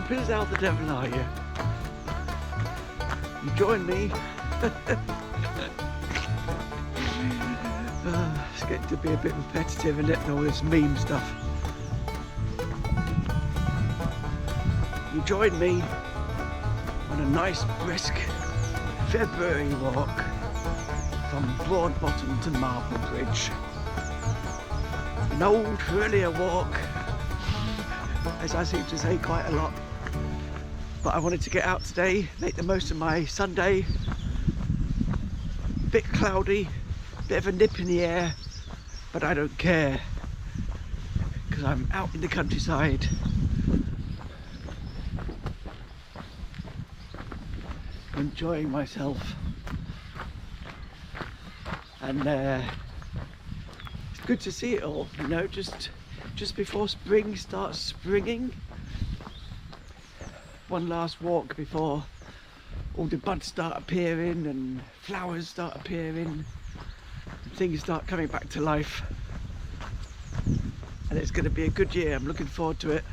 campers out the Devon, are you? You join me. It's getting to be a bit repetitive, isn't it, all this meme stuff. You join me on a nice brisk February walk from Broadbottom to Marple Bridge. An old familiar walk, as I seem to say quite a lot, but I wanted to get out today, make the most of my Sunday. Bit cloudy, bit of a nip in the air, but I don't care because I'm out in the countryside. Enjoying myself, and it's good to see it all, you know, just before spring starts springing. One last walk before all the buds start appearing and flowers start appearing and things start coming back to life, and it's going to be a good year. I'm looking forward to it,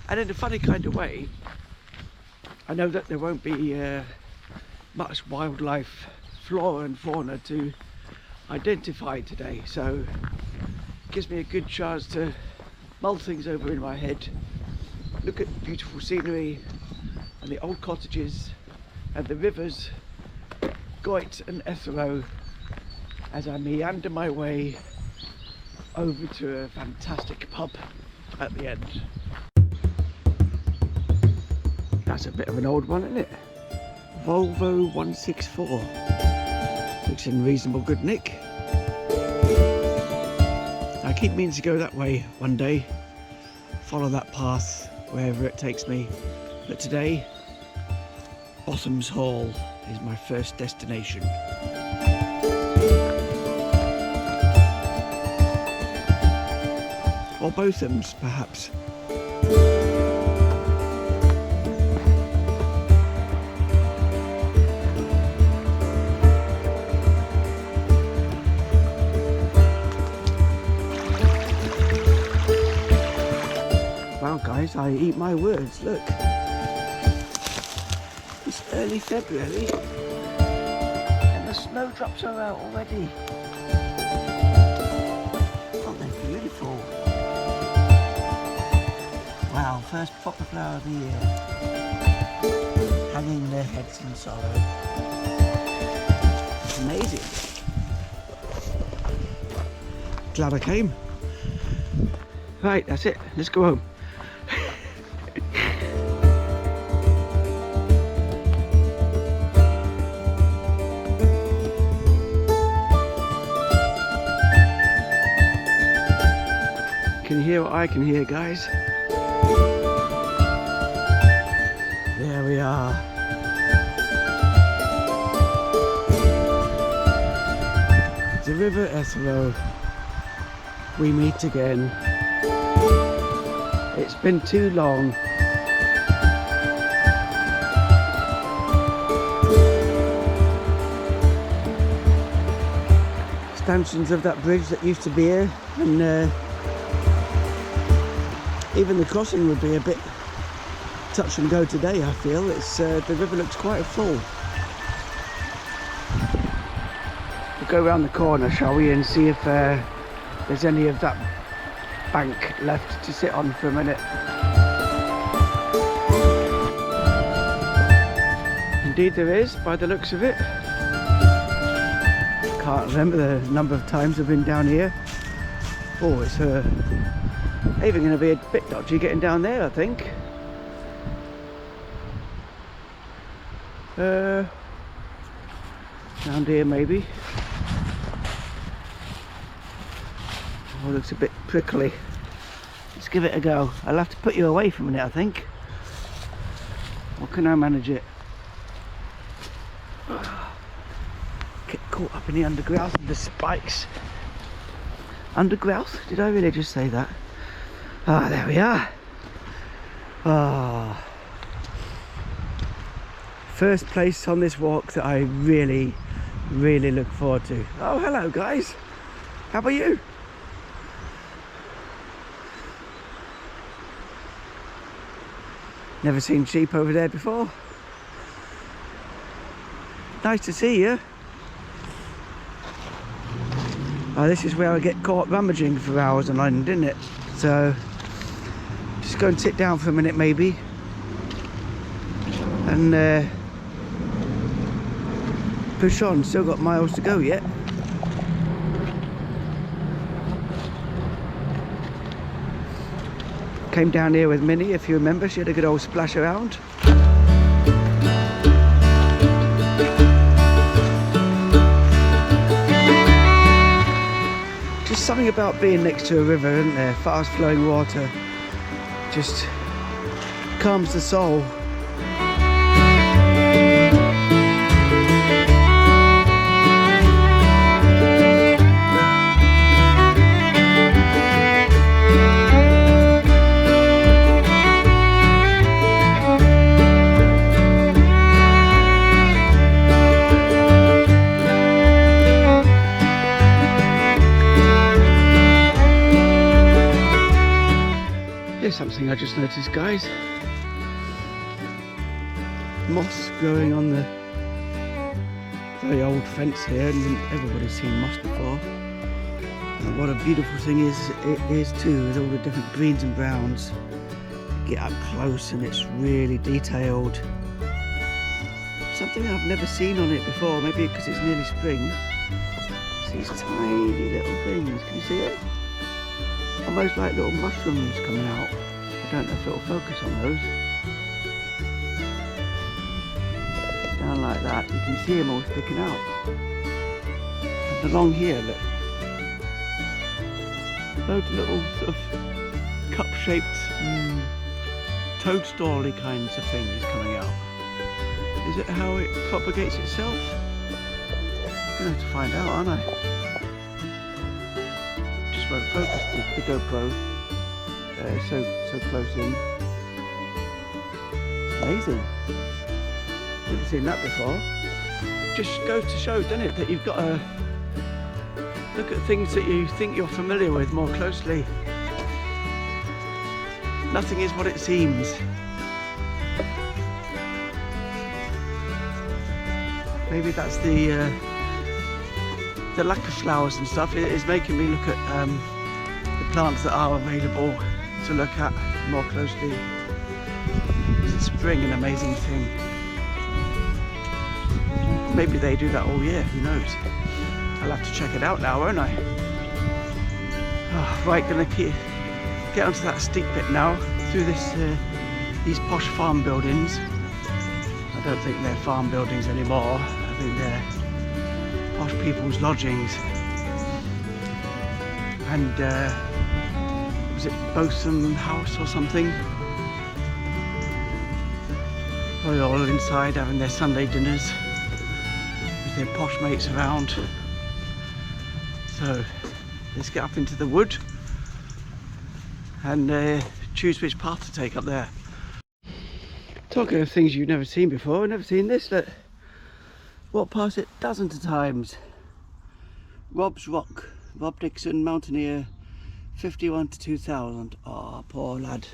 and in a funny kind of way, I know that there won't be much wildlife, flora and fauna to identify today, so it gives me a good chance to mull things over in my head, look at beautiful scenery and the old cottages and the rivers Goit and Etherow as I meander my way over to a fantastic pub at the end. That's a bit of an old one, isn't it? Volvo 164. Looks in reasonable good nick. I keep meaning to go that way one day, follow that path wherever it takes me, but today Bottom's Hall is my first destination. Or Botham's, perhaps. Wow guys, I eat my words, look. It's early February and the snowdrops are out already. Aren't they beautiful? Wow, first proper flower of the year. Hanging their heads in sorrow. Amazing. Glad I came. Right, that's it. Let's go home. Can you hear what I can hear, guys? There we are. The River Etherow. We meet again. It's been too long. Stanchions of that bridge that used to be here, and even the crossing would be a bit touch and go today, I feel. It's the river looks quite full. We'll go around the corner, shall we, and see if there's any of that bank left to sit on for a minute. Indeed there is, by the looks of it. Can't remember the number of times I've been down here. Oh, it's even going to be a bit dodgy getting down there, I think. Down here maybe. Oh, it looks a bit prickly. Let's give it a go. I'll have to put you away for a minute, I think. Or can I manage it? Get caught up in the undergrowth and the spikes. Undergrowth? Did I really just say that? Ah, there we are. Ah. First place on this walk that I really look forward to. Oh, hello guys. How are you? Never seen sheep over there before. Nice to see you. Oh, this is where I get caught rummaging for hours on end, isn't it? So, just go and sit down for a minute maybe. And push on. Still got miles to go yet. Came down here with Minnie, if you remember. She had a good old splash around. Just something about being next to a river, isn't there? Fast flowing water just calms the soul. Something I just noticed, guys. Moss growing on the very old fence here, and everybody's seen moss before. And what a beautiful thing it is too, with all the different greens and browns. Get up close and it's really detailed. Something I've never seen on it before, maybe because it's nearly spring. It's these tiny little things, can you see it? Almost like little mushrooms coming out. I don't know if it'll focus on those. Down like that, you can see them all sticking out. And along here, look. Loads of little sort of cup-shaped toadstool-y kinds of things coming out. Is it how it propagates itself? I'm going to have to find out, aren't I? Just won't focus the GoPro. So close in. It's amazing. Never seen that before. Just goes to show, doesn't it, that you've got to look at things that you think you're familiar with more closely. Nothing is what it seems. Maybe that's the lack of flowers and stuff. It is making me look at the plants that are available to look at more closely. Isn't spring an amazing thing? Maybe they do that all year, who knows? I'll have to check it out now, won't I? Oh, right, gonna get onto that steep bit now, through these posh farm buildings. I don't think they're farm buildings anymore. I think they're posh people's lodgings. And was it Botham House or something? Probably all inside having their Sunday dinners with their posh mates around. So let's get up into the wood and choose which path to take up there. Talking of things you've never seen before, I've never seen this. Look, walked past it dozens of times. Rob's Rock, Rob Dixon, mountaineer, 51 to 2000. Oh, poor lad.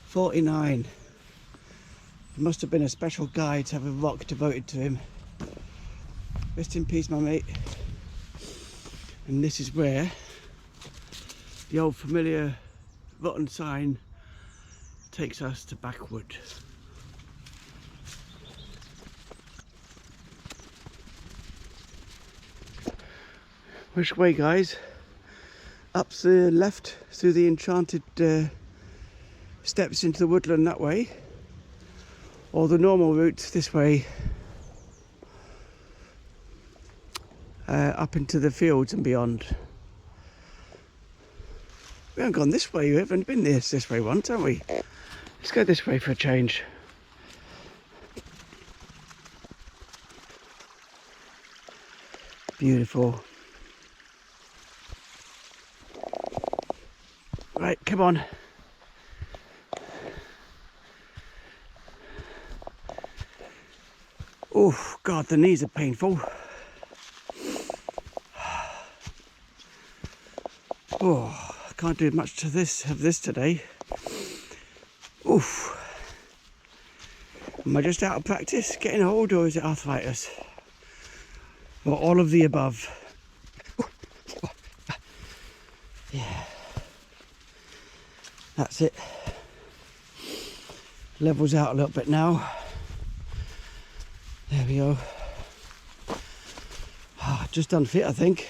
49. It must have been a special guy to have a rock devoted to him. Rest in peace, my mate. And this is where the old familiar rotten sign takes us to Backwood. Which way, guys? Up the left through the enchanted steps into the woodland that way, or the normal route this way, up into the fields and beyond. We haven't gone this way, we haven't been this way once, have we? Let's go this way for a change. Beautiful. Right, come on. Oh God, the knees are painful. Oh, I can't do much of this today. Oof. Am I just out of practice getting old, or is it arthritis? Or all of the above? Yeah. That's it. Levels out a little bit now. There we go. Oh, just unfit, I think.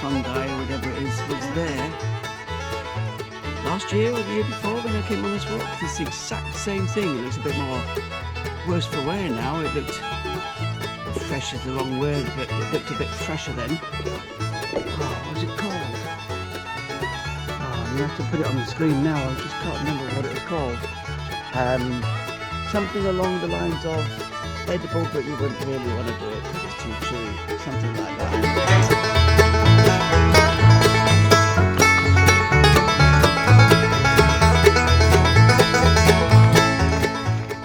Fungi or whatever it is was there last year or the year before when I came on this walk. It's the exact same thing. It looks a bit more worse for wear now. It looked, fresh is the wrong word, but it looked a bit fresher then. Oh, what was it called? Oh, you have to put it on the screen now. I just can't remember what it was called. Something along the lines of edible, but you wouldn't really want to do it because it's too chewy. Something like that.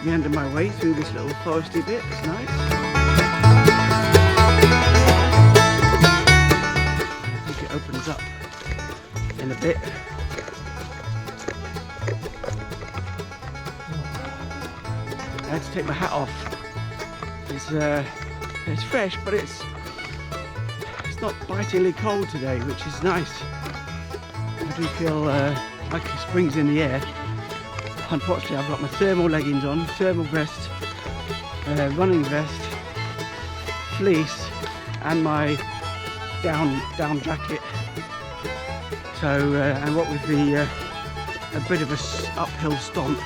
Meander my way through this little foresty bit. It's nice. I think it opens up in a bit. I had to take my hat off. It's fresh, but it's not bitingly cold today, which is nice. I do feel like spring's in the air. Unfortunately, I've got my thermal leggings on, thermal vest, running vest, fleece, and my down jacket. So, and what with the a bit of a uphill stomp,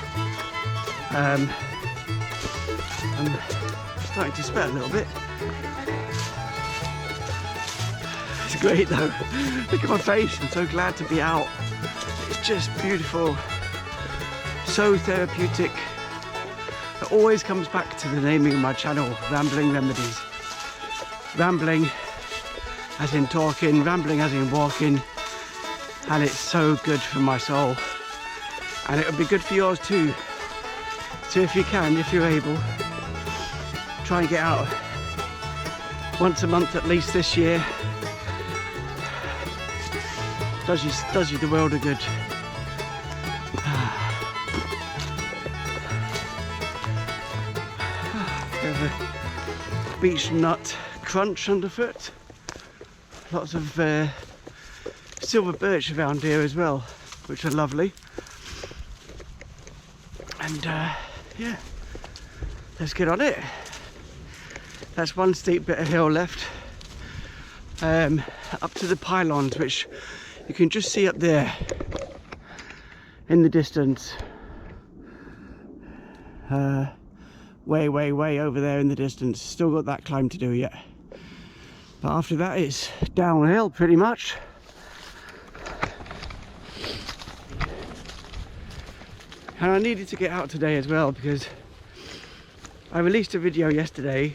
I'm starting to sweat a little bit. It's great though. Look at my face. I'm so glad to be out. It's just beautiful. So therapeutic. It always comes back to the naming of my channel, Rambling Remedies. Rambling as in talking, rambling as in walking, and it's so good for my soul. And it'll be good for yours too. So if you can, if you're able, try and get out once a month at least this year. Does you the world of good. Beech nut crunch underfoot. Lots of silver birch around here as well, which are lovely. And yeah, let's get on it. That's one steep bit of hill left. Up to the pylons, which you can just see up there in the distance. Way over there in the distance. Still got that climb to do yet, but after that it's downhill pretty much. And I needed to get out today as well because I released a video yesterday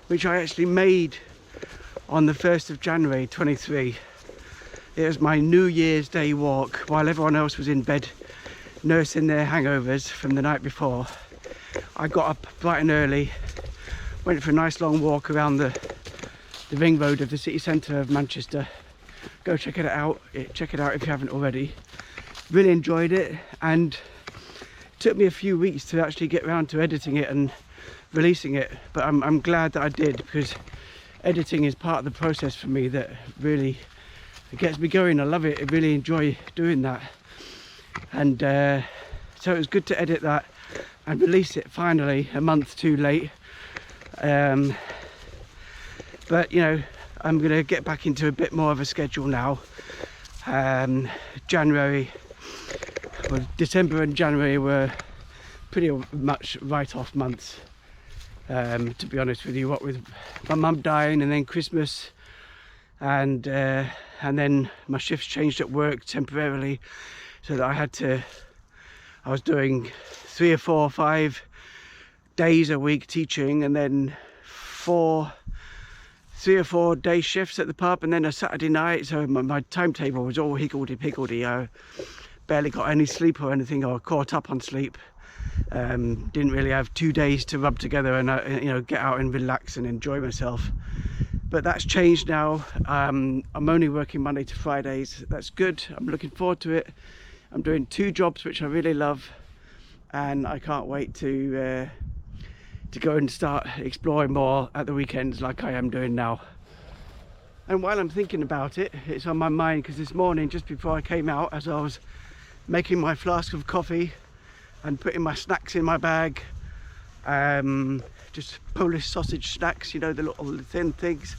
which I actually made on the 1st of January 23. It was my New Year's Day walk while everyone else was in bed nursing their hangovers from the night before. I got up bright and early, went for a nice long walk around the ring road of the city centre of Manchester. Go check it out if you haven't already. Really enjoyed it, and it took me a few weeks to actually get around to editing it and releasing it, but I'm glad that I did, because editing is part of the process for me that really gets me going. I love it. I really enjoy doing that, and so it was good to edit that and release it finally, a month too late. But you know, I'm gonna get back into a bit more of a schedule now. December and January were pretty much write-off months. to be honest with you, what with my mum dying and then Christmas, and then my shifts changed at work temporarily, so that I was doing 3 or 4 or 5 days a week teaching, and then 3 or 4 day shifts at the pub, and then a Saturday night. So my timetable was all higgledy-piggledy. I barely got any sleep or anything, or caught up on sleep. Didn't really have 2 days to rub together and get out and relax and enjoy myself. But that's changed now. I'm only working Monday to Fridays. That's good. I'm looking forward to it. I'm doing 2 jobs which I really love, and I can't wait to go and start exploring more at the weekends like I am doing now. And while I'm thinking about it, it's on my mind because this morning, just before I came out, as I was making my flask of coffee and putting my snacks in my bag, just Polish sausage snacks, you know, the little thin things,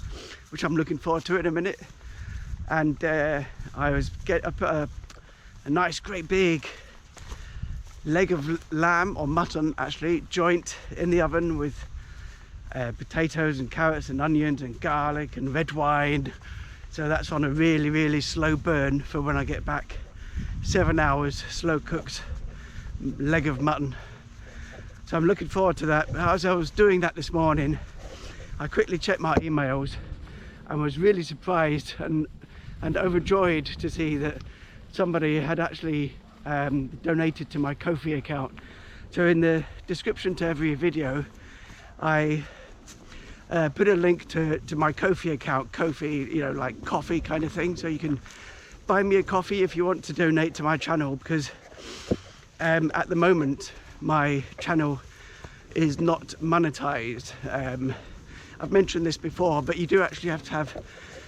which I'm looking forward to in a minute. And I put a nice great big leg of lamb, or mutton actually, joint in the oven with potatoes and carrots and onions and garlic and red wine. So that's on a really slow burn for when I get back. 7 hours slow cooked leg of mutton. So I'm looking forward to that. As I was doing that this morning, I quickly checked my emails and was really surprised and overjoyed to see that somebody had actually donated to my Ko-fi account. So in the description to every video, I put a link to my Ko-fi account. Ko-fi, you know, like coffee kind of thing. So you can buy me a coffee if you want to donate to my channel, because at the moment my channel is not monetized. I've mentioned this before, but you do actually have to have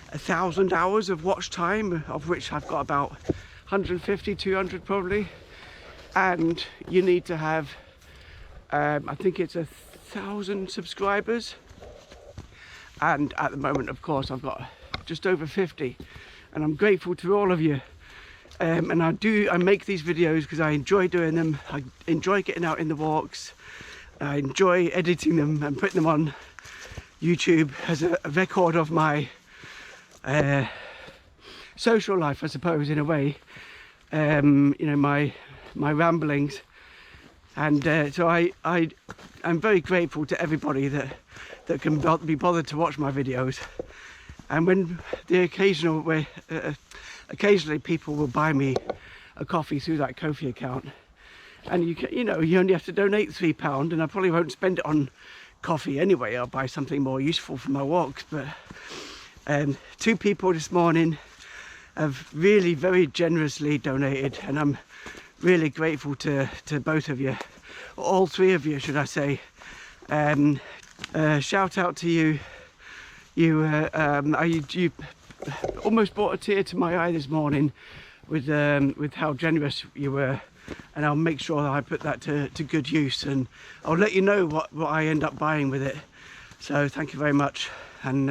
1,000 hours of watch time, of which I've got about 150, 200 probably, and you need to have I think it's 1,000 subscribers, and at the moment, of course, I've got just over 50, and I'm grateful to all of you. And I make these videos because I enjoy doing them. I enjoy getting out in the walks. I enjoy editing them and putting them on YouTube as a record of my social life, I suppose, in a way. You know, my ramblings. And so I'm very grateful to everybody that can be bothered to watch my videos. And when the occasionally people will buy me a coffee through that Ko-fi account, and you only have to donate £3, and I probably won't spend it on coffee anyway. I'll buy something more useful for my walks. But 2 people this morning have really very generously donated, and I'm really grateful to both of you, all 3 of you, should I say. Shout out to you. You almost brought a tear to my eye this morning with how generous you were, and I'll make sure that I put that to good use, and I'll let you know what I end up buying with it. So thank you very much, and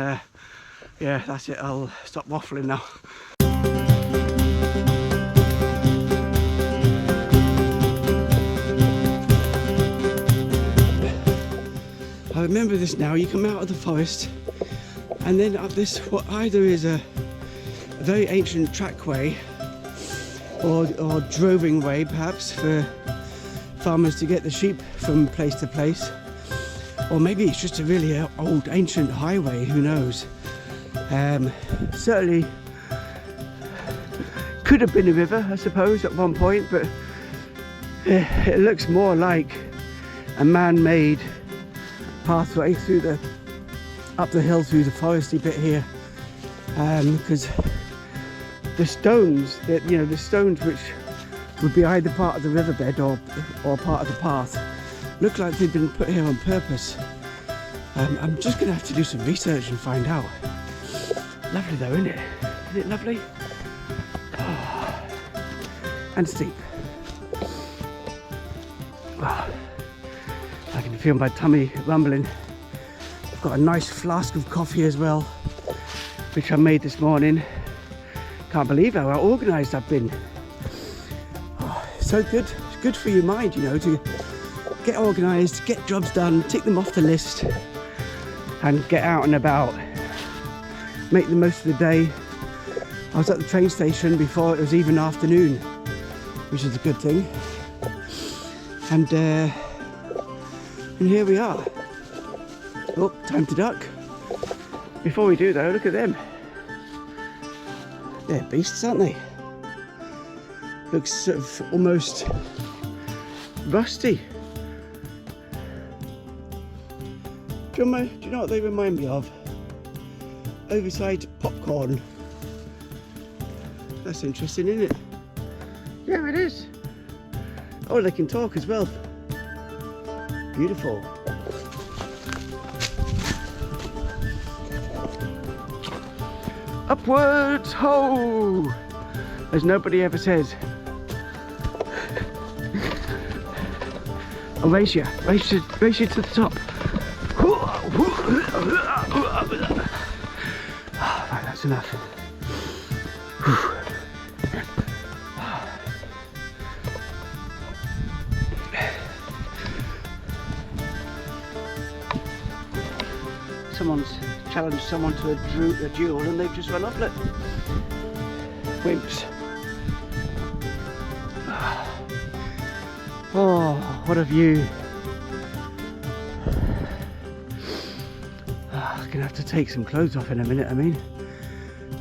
yeah, that's it. I'll stop waffling now. I remember this now. You come out of the forest, and then up this, what either is a very ancient trackway or droving way, perhaps, for farmers to get the sheep from place to place, or maybe it's just a really old ancient highway, who knows. Certainly could have been a river, I suppose, at one point, but it looks more like a man-made pathway up the hill through the foresty bit here, because the stones which would be either part of the riverbed or part of the path look like they've been put here on purpose. I'm just gonna have to do some research and find out. Lovely though, isn't it? Isn't it lovely? Oh. And steep. Oh. I can feel my tummy rumbling. I've got a nice flask of coffee as well, which I made this morning. Can't believe how organised I've been. Oh, so good. It's good for your mind, you know, to get organised, get jobs done, tick them off the list, and get out and about. Make the most of the day. I was at the train station before it was even afternoon, which is a good thing. And here we are. Oh, time to duck. Before we do though, look at them. They're beasts, aren't they? Looks sort of almost rusty. Do you know what they remind me of? Oversized popcorn. That's interesting, isn't it? Yeah, it is. Oh, they can talk as well. Beautiful. Upwards, ho! As nobody ever says. Oh, race you to the top. Right, that's enough. Someone's challenged someone to a duel and they've just run off it. Wimps. Oh, what a view. I'm gonna have to take some clothes off in a minute, I mean.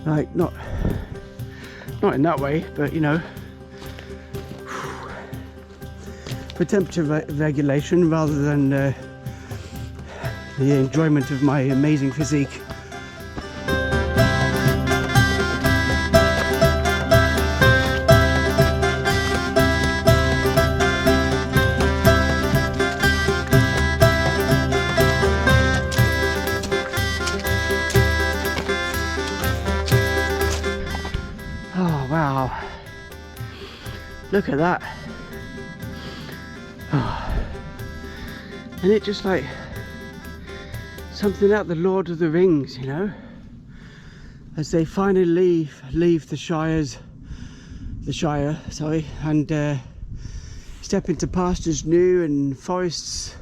Like, not in that way, but you know. For temperature regulation rather than the enjoyment of my amazing physique. Oh wow, look at that. Oh. And it just like something out the Lord of the Rings, you know, as they finally leave the Shire, and step into pastures new and forests,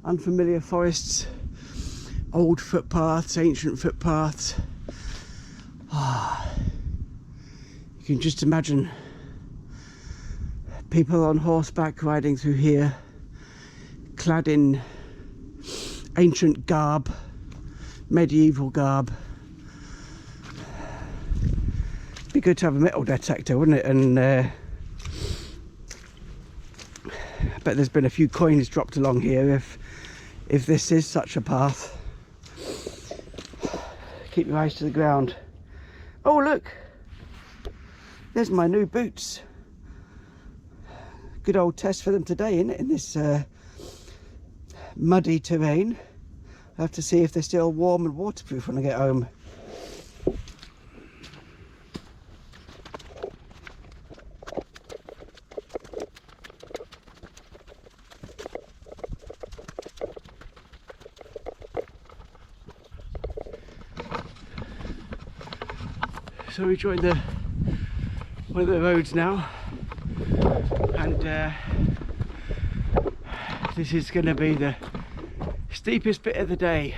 unfamiliar forests, old footpaths, ancient footpaths. Oh, you can just imagine people on horseback riding through here, clad in ancient garb, medieval garb. Be good to have a metal detector, wouldn't it? And I bet there's been a few coins dropped along here if this is such a path. Keep your eyes to the ground. Oh look, there's my new boots. Good old test for them today, isn't it, in this muddy terrain. I have to see if they're still warm and waterproof when I get home. So we joined one of the roads now, and this is going to be the steepest bit of the day.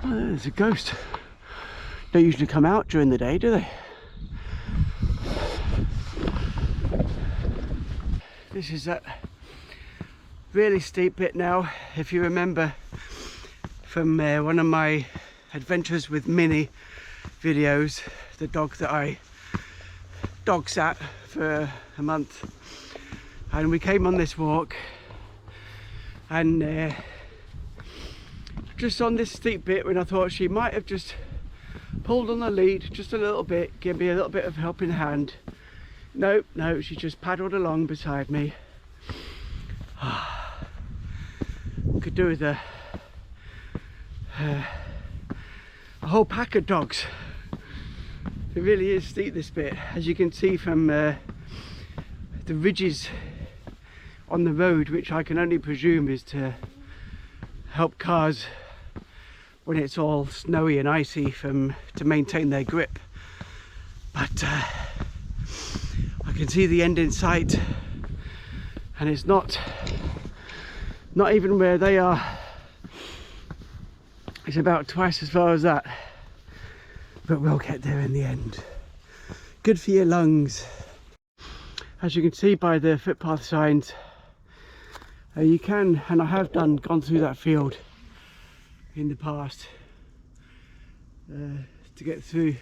Oh, there's a ghost. They usually come out during the day, do they? This is that really steep bit now. If you remember from one of my adventures with Minnie videos, the dog that I dog sat for a month, and we came on this walk, and just on this steep bit when I thought she might have just pulled on the lead just a little bit, give me a little bit of helping hand. No, she just paddled along beside me. Could do with a whole pack of dogs. It really is steep, this bit, as you can see from the ridges on the road, which I can only presume is to help cars when it's all snowy and icy to maintain their grip. But I can see the end in sight, and it's not even where they are. It's about twice as far as that, but we'll get there in the end. Good for your lungs. As you can see by the footpath signs, you can, and I have gone through that field in the past to get through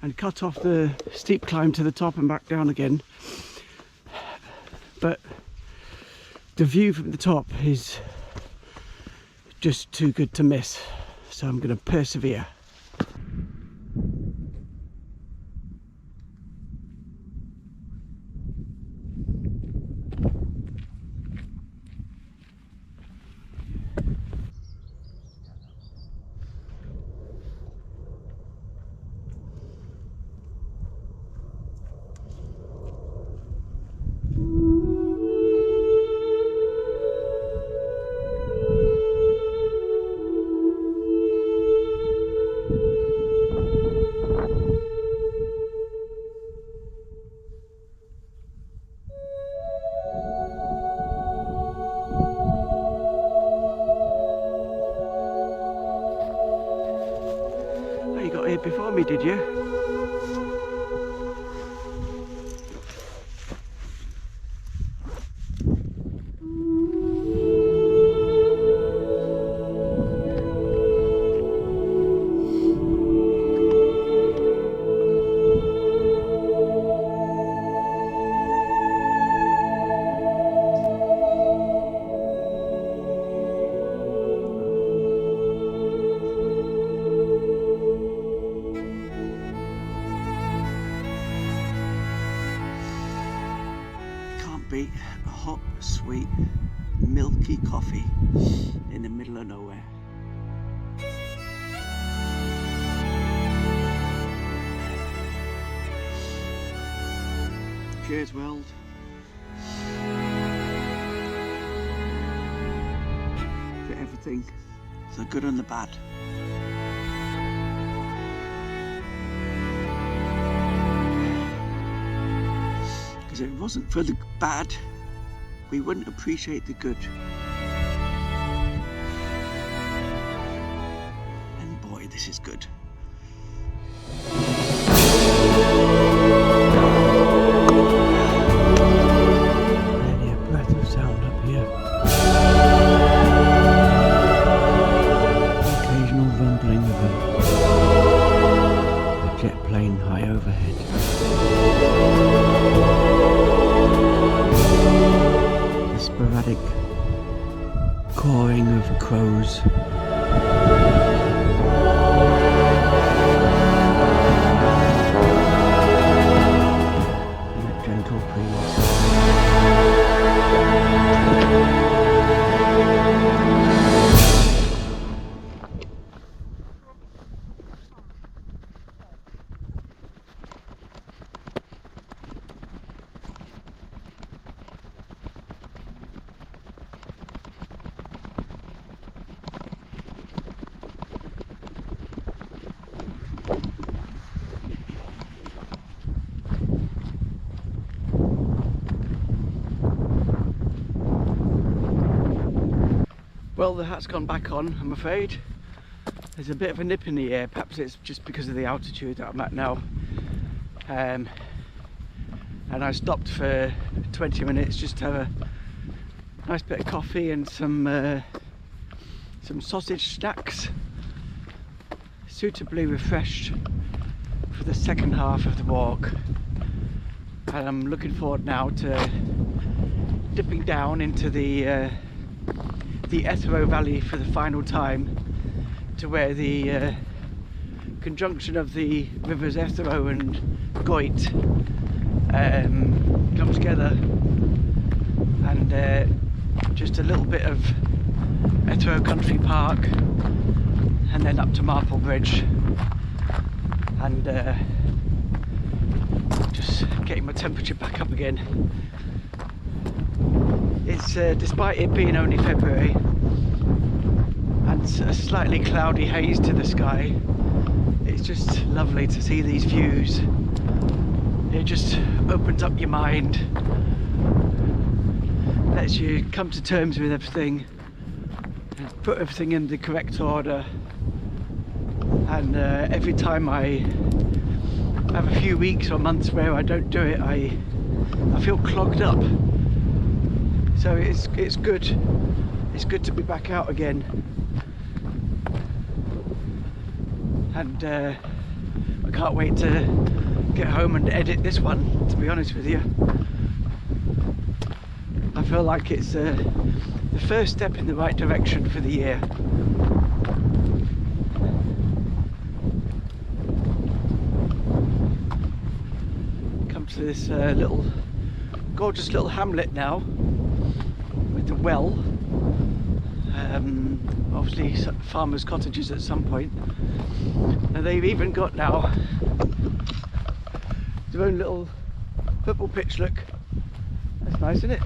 and cut off the steep climb to the top and back down again. But the view from the top is just too good to miss, so I'm going to persevere. Before me, did you? Beat a hot, sweet, milky coffee in the middle of nowhere. Cheers, world. For everything, the good and the bad. If it wasn't for the bad, we wouldn't appreciate the good. And boy, this is good. Barely a breath of sound up here. Occasional rumbling of a jet plane high overhead. Sporadic cawing of crows. And a gentle breeze. Well, the hat's gone back on, I'm afraid. There's a bit of a nip in the air, perhaps it's just because of the altitude that I'm at now. And I stopped for 20 minutes just to have a nice bit of coffee and some sausage snacks. Suitably refreshed for the second half of the walk. And I'm looking forward now to dipping down into the Etherow Valley for the final time, to where the conjunction of the rivers Etherow and Goit come together, and just a little bit of Etherow Country Park, and then up to Marple Bridge, and just getting my temperature back up again. It's despite it being only February and a slightly cloudy haze to the sky, it's just lovely to see these views It just opens up your mind, lets you come to terms with everything, and put everything in the correct order. And every time I have a few weeks or months where I don't do it, I feel clogged up. So it's good. It's good to be back out again. And I can't wait to get home and edit this one, to be honest with you. I feel like it's the first step in the right direction for the year. Come to this little gorgeous little hamlet now with the well. Obviously farmers' cottages at some point, and they've even got now their own little football pitch. Look, that's nice, isn't it?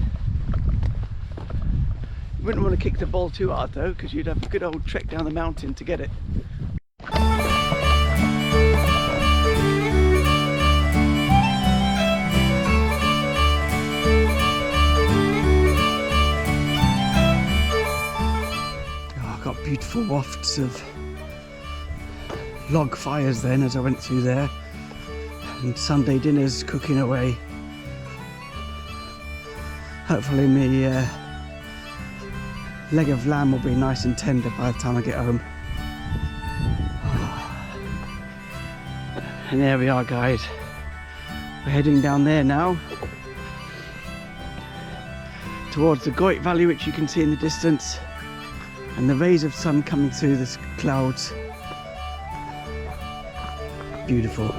You wouldn't want to kick the ball too hard though, because you'd have a good old trek down the mountain to get it. Beautiful wafts of log fires then as I went through there, and Sunday dinners cooking away. Hopefully my leg of lamb will be nice and tender by the time I get home. And there we are, guys. We're heading down there now towards the Goit Valley, which you can see in the distance, and the rays of sun coming through the clouds. Beautiful.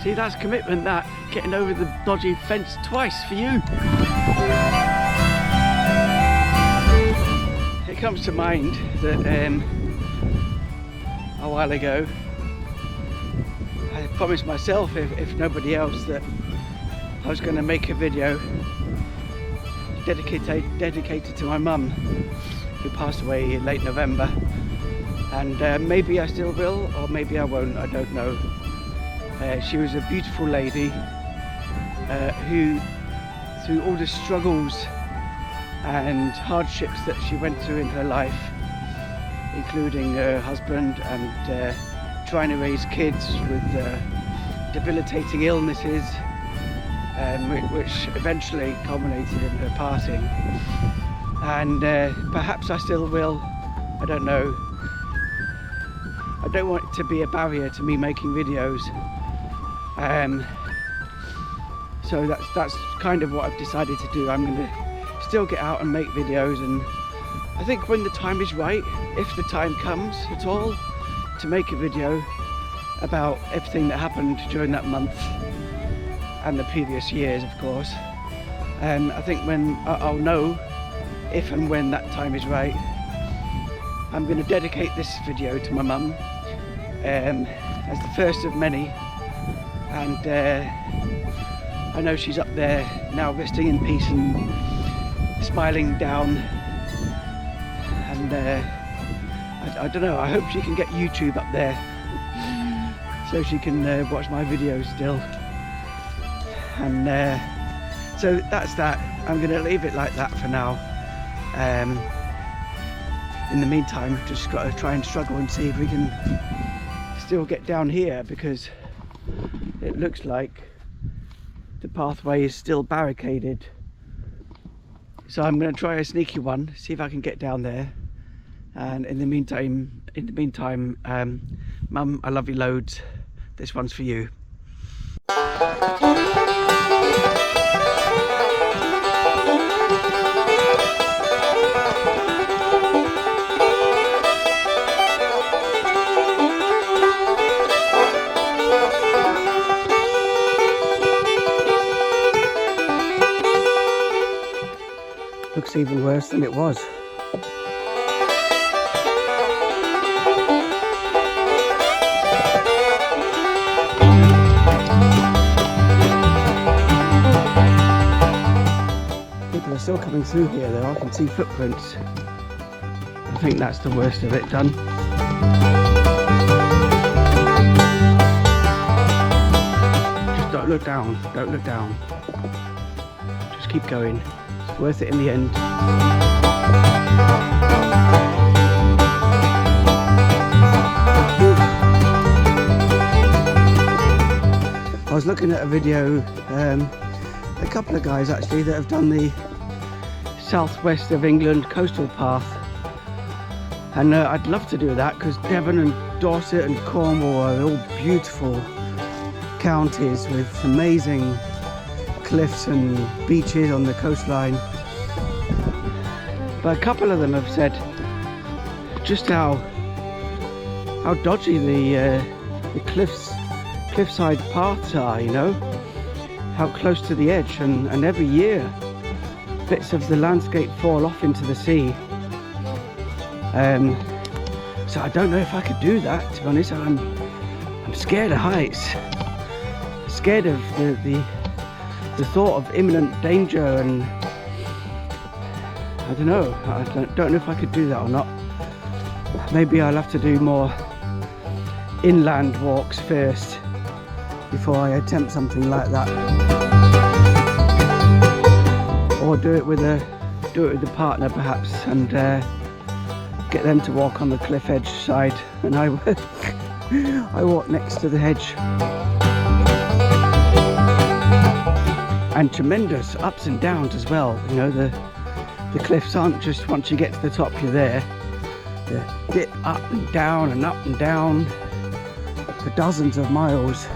See, that's commitment, that, getting over the dodgy fence twice for you. It comes to mind that a while ago I promised myself, if nobody else, that I was going to make a video dedicated to my mum, who passed away in late November. And maybe I still will, or maybe I won't, I don't know. She was a beautiful lady who, through all the struggles and hardships that she went through in her life, including her husband and trying to raise kids with debilitating illnesses, which eventually culminated in her passing. And perhaps I still will, I don't know. I don't want it to be a barrier to me making videos. So that's kind of what I've decided to do. I'm going to still get out and make videos, and I think when the time is right, if the time comes at all, to make a video about everything that happened during that month and the previous years, of course. I think when I'll know if and when that time is right, I'm going to dedicate this video to my mum as the first of many. And I know she's up there now, resting in peace and smiling down. And I don't know, I hope she can get YouTube up there so she can watch my videos still. And so that's that. I'm going to leave it like that for now. In the meantime, just got to try and struggle and see if we can still get down here, because it looks like the pathway is still barricaded. So I'm going to try a sneaky one, see if I can get down there. And in the meantime, Mum, I love you loads. This one's for you. Looks even worse than it was. People are still coming through here though, I can see footprints. I think that's the worst of it done. Just don't look down, don't look down. Just keep going, it's worth it in the end. I was looking at a video, a couple of guys actually that have done the southwest of England coastal path, and I'd love to do that because Devon and Dorset and Cornwall are all beautiful counties with amazing cliffs and beaches on the coastline. But a couple of them have said just how dodgy the cliffside paths are, you know, how close to the edge, and every year bits of the landscape fall off into the sea. So I don't know if I could do that, to be honest. I'm scared of heights, scared of the thought of imminent danger, and I don't know. I don't know if I could do that or not. Maybe I'll have to do more inland walks first before I attempt something like that, or do it with a partner perhaps, and get them to walk on the cliff edge side, and I walk next to the hedge. And tremendous ups and downs as well, you know, the cliffs aren't just once you get to the top you're there. They dip up and down for dozens of miles.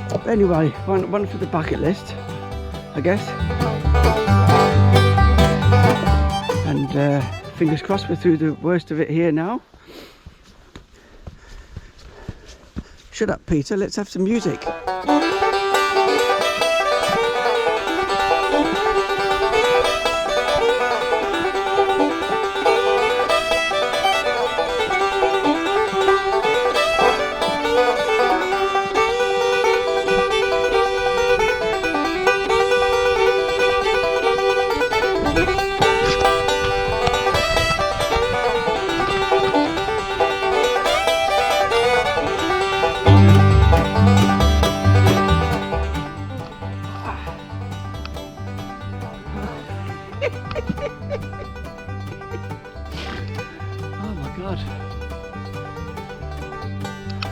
But anyway, one for the bucket list, I guess. And fingers crossed we're through the worst of it here now. Shut up, Peter, let's have some music.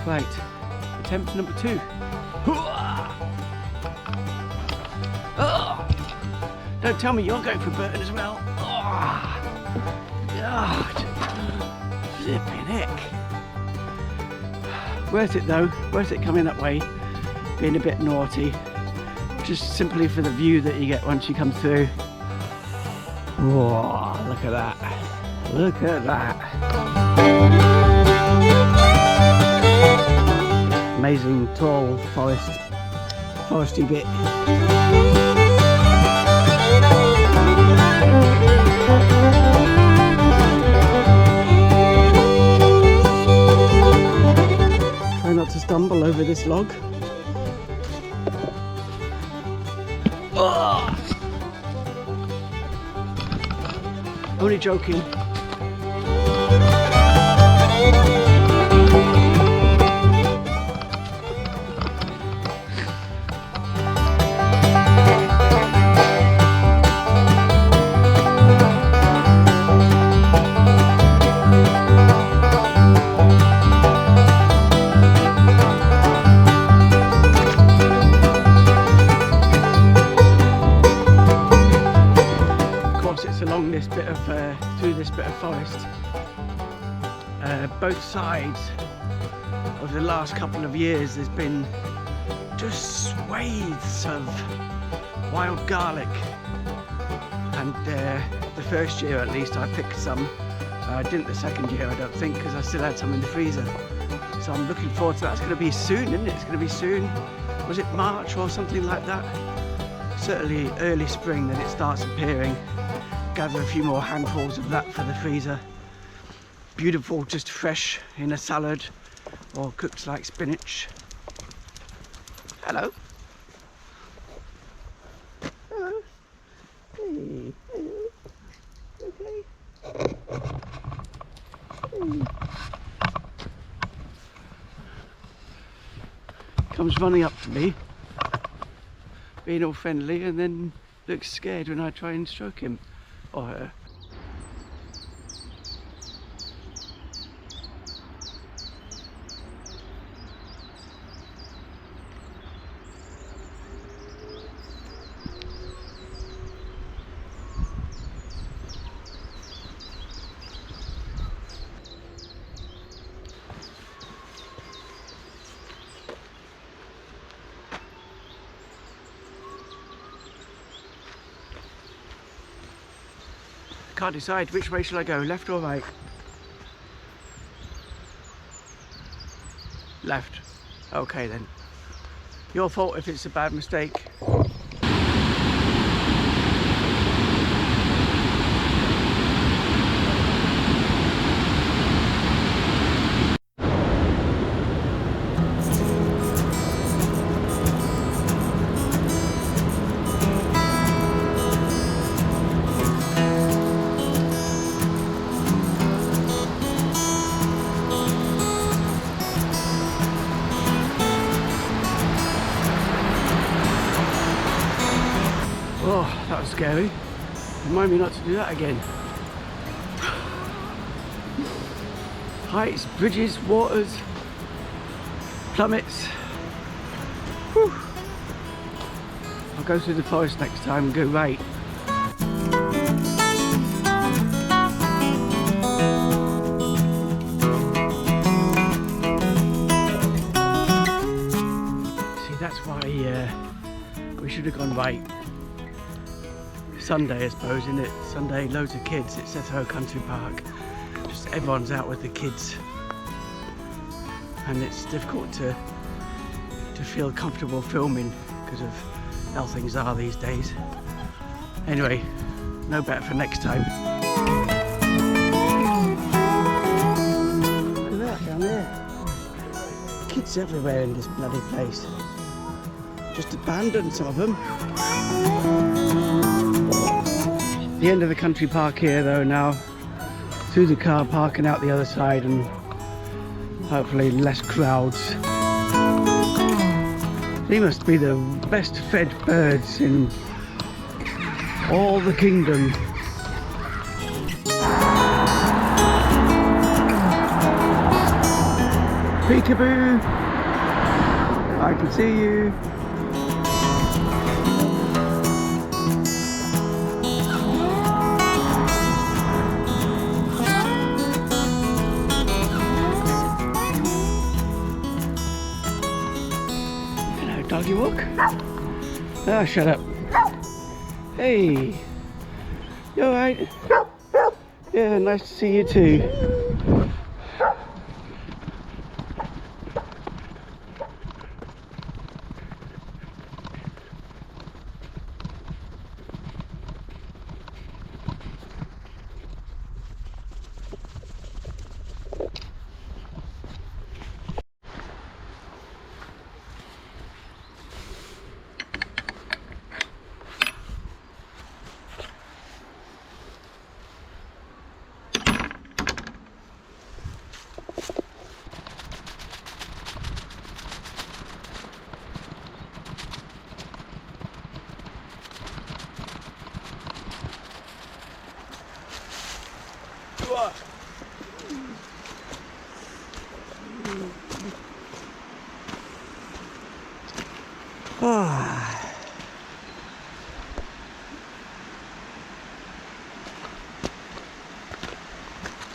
Right, attempt number 2. Don't tell me you're going for Burton as well. God, flipping heck. Worth it though, worth it coming that way, being a bit naughty, just simply for the view that you get once you come through. Whoa, look at that, look at that. Amazing tall foresty bit. Try not to stumble over this log. Oh! Only joking. Through this bit of forest, both sides of the last couple of years there's been just swathes of wild garlic, and the first year at least I picked some. I didn't the second year, I don't think, because I still had some in the freezer, so I'm looking forward to that. It's going to be soon, isn't it? It's going to be soon. Was it March or something like that? Certainly early spring that it starts appearing. gather a few more handfuls of that for the freezer. Beautiful, just fresh in a salad or cooked like spinach. Hello. Hello. Hey. Hello. Okay. Hey. Comes running up to me, being all friendly, and then looks scared when I try and stroke him or her. Can't decide which way shall I go, left or right? Left. Okay then. Your fault if it's a bad mistake. Oh, that was scary. Remind me not to do that again. Heights, bridges, waters, plummets. Whew. I'll go through the forest next time and go right. See, that's why we should have gone right. Sunday, I suppose, isn't it? Sunday, loads of kids. It's Cecil Country Park. Just everyone's out with the kids, and it's difficult to feel comfortable filming because of how things are these days. Anyway, no better for next time. Look at that down there. Kids everywhere in this bloody place. Just abandoned, some of them. The end of the country park here though now, through the car park and out the other side, and hopefully less crowds. They must be the best fed birds in all the kingdom. Peekaboo! I can see you. Doggy walk? Ah, shut up. Hey, you alright? Yeah, nice to see you too.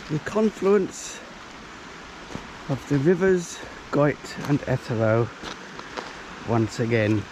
The confluence of the rivers Goit and Etherow once again.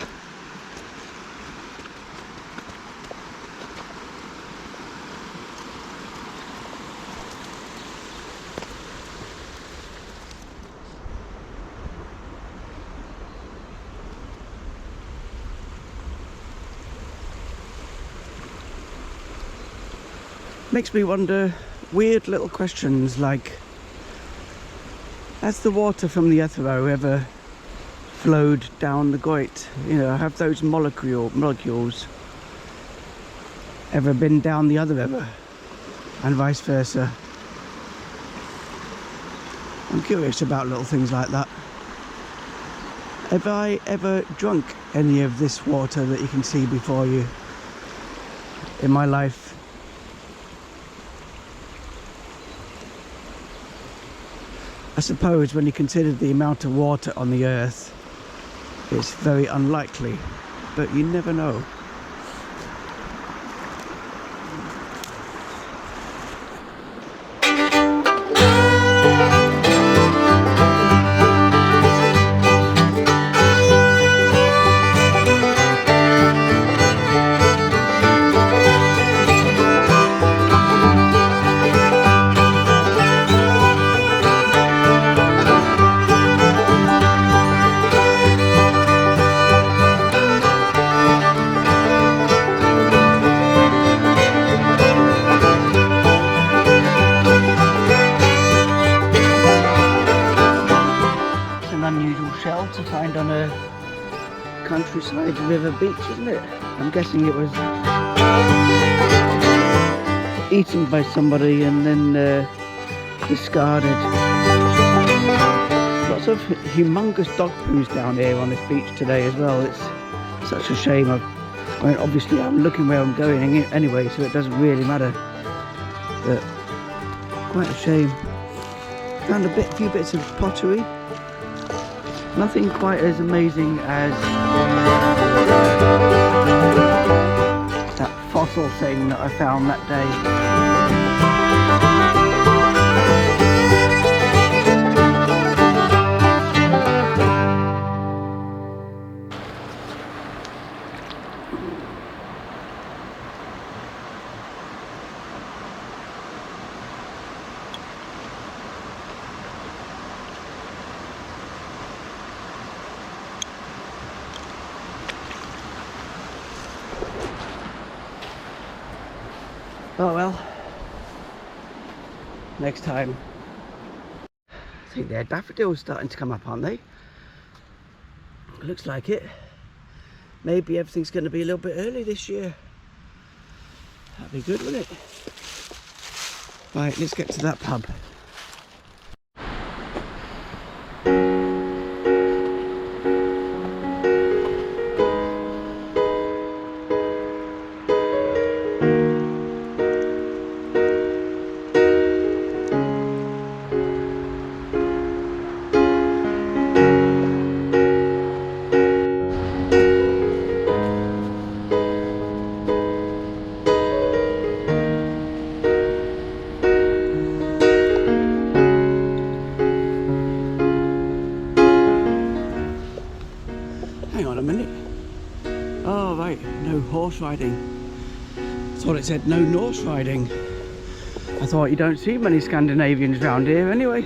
Makes me wonder weird little questions like, has the water from the Etherow ever flowed down the Goit? You know, have those molecules ever been down the other river and vice versa? I'm curious about little things like that. Have I ever drunk any of this water that you can see before you in my life? I suppose when you consider the amount of water on the earth, it's very unlikely, but you never know. To find on a countryside river beach, isn't it? I'm guessing it was eaten by somebody and then discarded. Lots of humongous dog poos down here on this beach today as well. It's such a shame. I mean, obviously I'm looking where I'm going anyway, so it doesn't really matter, but quite a shame. Found a few bits of pottery. Nothing quite as amazing as that fossil thing that I found that day. Oh well, next time. I think their daffodils starting to come up, aren't they? Looks like it. Maybe everything's going to be a little bit early this year. That'd be good, wouldn't it? Right, let's get to that pub. Hang on a minute. Oh right, no horse riding. Thought it said no Norse riding. I thought you don't see many Scandinavians round here anyway.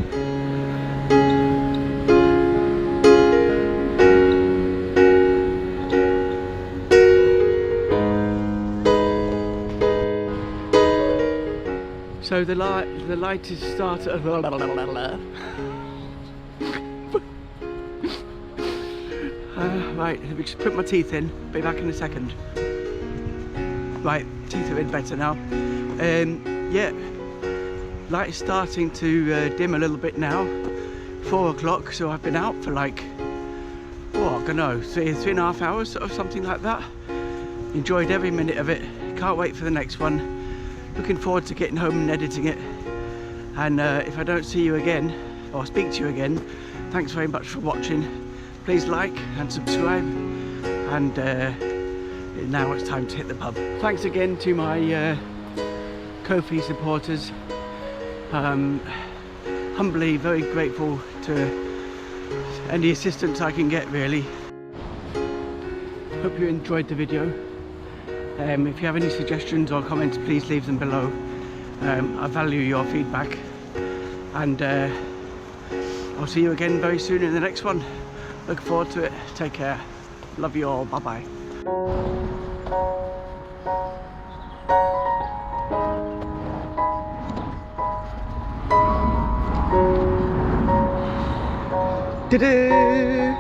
So the light is started. Right, let me just put my teeth in. Be back in a second. Right, teeth are in better now. Yeah, light is starting to dim a little bit now. 4 o'clock, so I've been out for like, oh, I don't know, three and a half hours, sort of something like that. Enjoyed every minute of it. Can't wait for the next one. Looking forward to getting home and editing it. And if I don't see you again, or speak to you again, thanks very much for watching. Please like and subscribe, and now it's time to hit the pub. Thanks again to my Ko-fi supporters. Humbly very grateful to any assistance I can get, really. Hope you enjoyed the video. If you have any suggestions or comments, please leave them below. I value your feedback, and I'll see you again very soon in the next one. Look forward to it. Take care. Love you all. Bye bye. Da-da!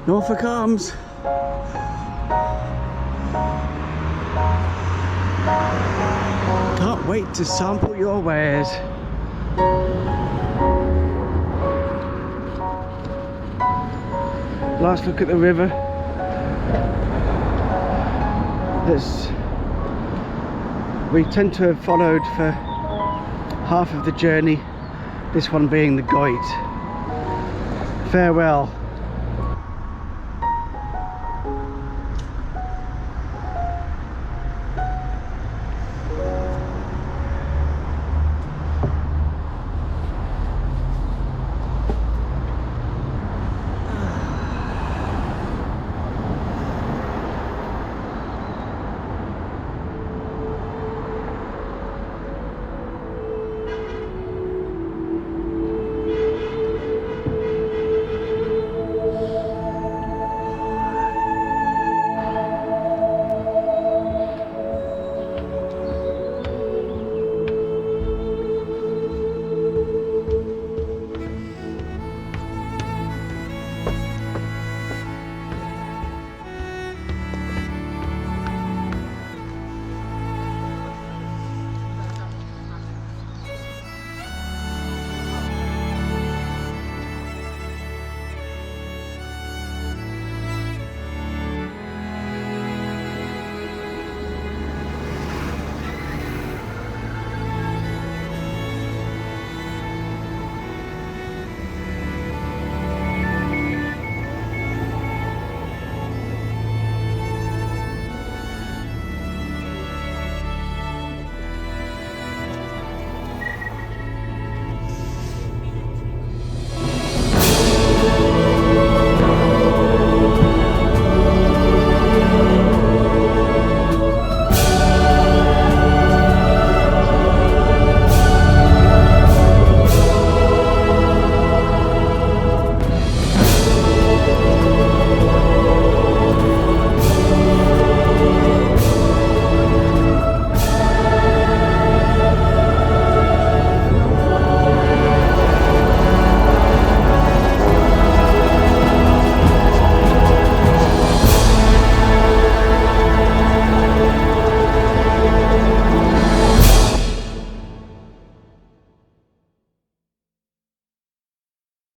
Norfolk Arms. Can't wait to sample your wares. Last look at the river. We tend to have followed for half of the journey, this one being the guide. Farewell.